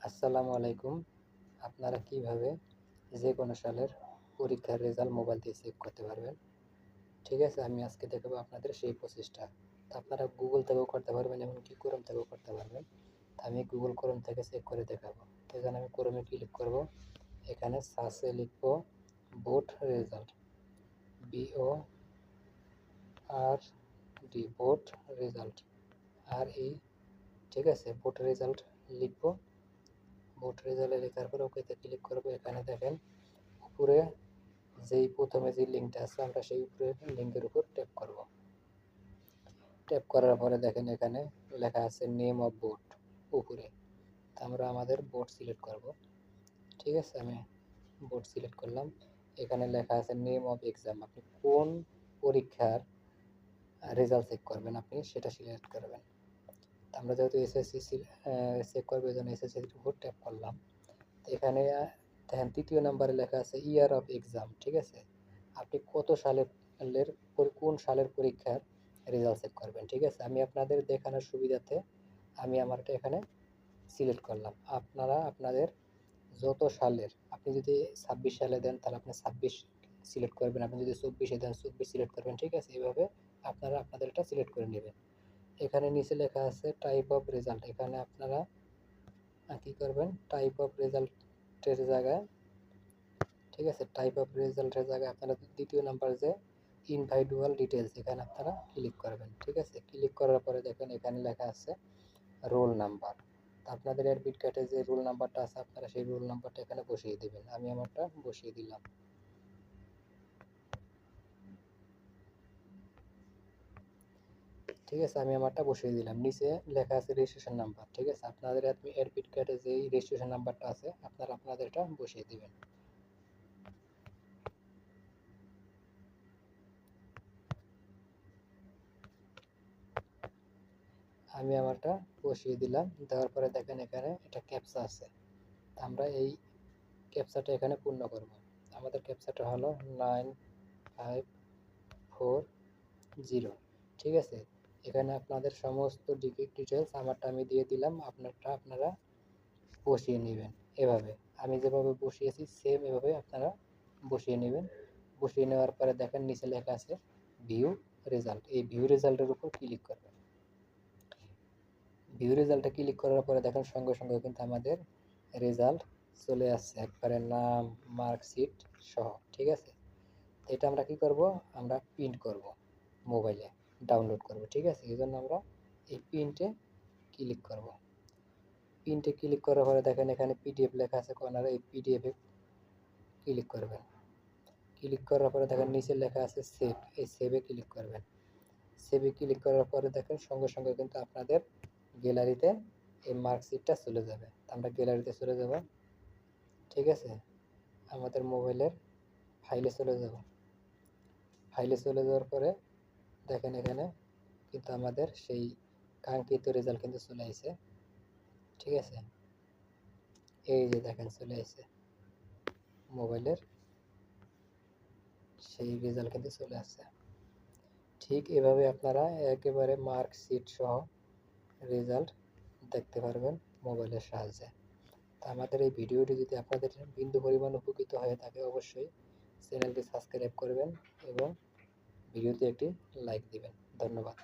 আসসালামু আলাইকুম। আপনারা কিভাবে যে কোনো সালের পরীক্ষার রেজাল্ট মোবাইল দিয়ে চেক করতে পারবেন? ঠিক আছে, আমি আজকে দেখাবো আপনাদের সেই প্রসেসটা। তো আপনারা গুগল থেকেও করতে পারবেন, এমনকি ক্রোম থেকেও করতে পারবেন। তো আমি গুগল ক্রোম থেকে চেক করে দেখাবো। তো এখানে আমি ক্রোমে ক্লিক করব। এখানে সার্চে লিখব board result, BORD, board result, RE। ঠিক আছে, বোর্ড রেজাল্ট লিখব। বোর্ড রেজাল্টে লেখার পর ওকেতে ক্লিক করব। এখানে দেখেন উপরে প্রথমে যে লিঙ্কটা আছে, আমরা সেই উপরের লিঙ্কের উপর ট্যাপ করব। ট্যাপ করার পরে দেখেন এখানে লেখা আছে নেম অফ বোর্ড উপরে। তো আমরা আমাদের বোর্ড সিলেক্ট করব। ঠিক আছে, আমি বোর্ড সিলেক্ট করলাম। এখানে লেখা আছে নেম অফ এক্সাম, আপনি কোন পরীক্ষার রেজাল্ট চেক করবেন আপনি সেটা সিলেক্ট করবেন। তো আমরা যেহেতু এসএসসি চেক করবো, এই জন্য এসএসসির উপর ট্যাপ করলাম। তো এখানে দেখেন তৃতীয় নাম্বারে লেখা আছে ইয়ার অফ এক্সাম। ঠিক আছে, আপনি কত সালের কোন সালের পরীক্ষার রেজাল্ট চেক করবেন। ঠিক আছে, আমি আপনাদের দেখানোর সুবিধাতে আমি আমারটা এখানে সিলেক্ট করলাম। আপনারা আপনাদের যত সালের, আপনি যদি 26 সালে দেন তাহলে আপনি 26 সিলেক্ট করবেন, আপনি যদি 24-এ দেন 24 সিলেক্ট করবেন। ঠিক আছে, এইভাবে আপনারা আপনাদেরটা সিলেক্ট করে নেবেন। এখানে নিচে লেখা আছে টাইপ অফ রেজাল্ট, এখানে আপনারা কী করবেন, টাইপ অফ রেজাল্টের জায়গায়, ঠিক আছে, টাইপ অফ রেজাল্টের জায়গায় আপনারা দ্বিতীয় নাম্বার যে ইনভাইটুয়াল ডিটেলস, এখানে আপনারা ক্লিক করবেন। ঠিক আছে, ক্লিক করার পরে দেখেন এখানে লেখা আছে রোল নাম্বার। আপনাদের অ্যাডমিট কার্ডে যে রোল নাম্বারটা আছে আপনারা সেই রোল নাম্বারটা এখানে বসিয়ে দেবেন। আমি আমারটা বসিয়ে দিলাম। ঠিক আছে, আমি আমারটা বসিয়ে দিলাম। নিচে লেখা আছে রেজিস্ট্রেশন নাম্বার। ঠিক আছে, আপনাদের অ্যাডমিট কার্ডে যেই রেজিস্ট্রেশন নাম্বারটা আছে আপনারা আপনাদেরটা বসিয়ে দিবেন। আমি আমারটা বসিয়ে দিলাম। দেওয়ার পরে দেখেন এখানে একটা ক্যাপচা আছে। আমরা এই ক্যাপচাটা এখানে পূর্ণ করব। আমাদের ক্যাপচাটা হলো 9540। ঠিক আছে, এখানে আপনাদের সমস্ত ডিটেলস, আমারটা আমি দিয়ে দিলাম, আপনারটা আপনারা বসিয়ে নেবেন এভাবে। আমি যেভাবে বসিয়েছি সেম এভাবে আপনারা বসিয়ে নেবেন। বসিয়ে নেওয়ার পরে দেখেন নিচে লেখা আছে ভিউ রেজাল্ট, এই ভিউ রেজাল্টের উপর ক্লিক করবেন। ভিউ রেজাল্টে ক্লিক করার পরে দেখেন সঙ্গে সঙ্গে কিন্তু আমাদের রেজাল্ট চলে আসছে, একবারে নাম মার্কশিট সহ। ঠিক আছে, এটা আমরা কি করব, আমরা প্রিন্ট করব, মোবাইলে ডাউনলোড করব। ঠিক আছে, এই জন্য আমরা এই প্রিন্টে ক্লিক করব। প্রিন্টে ক্লিক করার পরে দেখেন এখানে পিডিএফ লেখা আছে কর্নারে, এই পিডিএফে ক্লিক করবেন। ক্লিক করার পরে দেখেন নিচে লেখা আছে সেভ, এই সেভে ক্লিক করবেন। সেভে ক্লিক করার পরে দেখেন সঙ্গে সঙ্গে কিন্তু আপনাদের গ্যালারিতে এই মার্কশিটটা চলে যাবে। আমরা গ্যালারিতে চলে যাব। ঠিক আছে, আমাদের মোবাইলের ফাইলে চলে যাব। ফাইলে চলে যাওয়ার পরে দেখেন এখানে কিন্তু আমাদের সেই কাঙ্ক্ষিত রেজাল্ট কিন্তু চলে আসছে। ঠিক আছে, এই যে দেখেন চলে আসছে মোবাইলের সেই রেজাল্ট কিন্তু চলে আসছে। ঠিক এভাবে আপনারা একেবারে মার্কশিট সহ রেজাল্ট দেখতে পারবেন মোবাইলের সাহায্যে। তা আমাদের এই ভিডিওটি যদি আপনাদের বিন্দু পরিমাণ উপকৃত হয়ে থাকে অবশ্যই চ্যানেলটি সাবস্ক্রাইব করবেন এবং ভিডিওতে একটি লাইক দিবেন। ধন্যবাদ।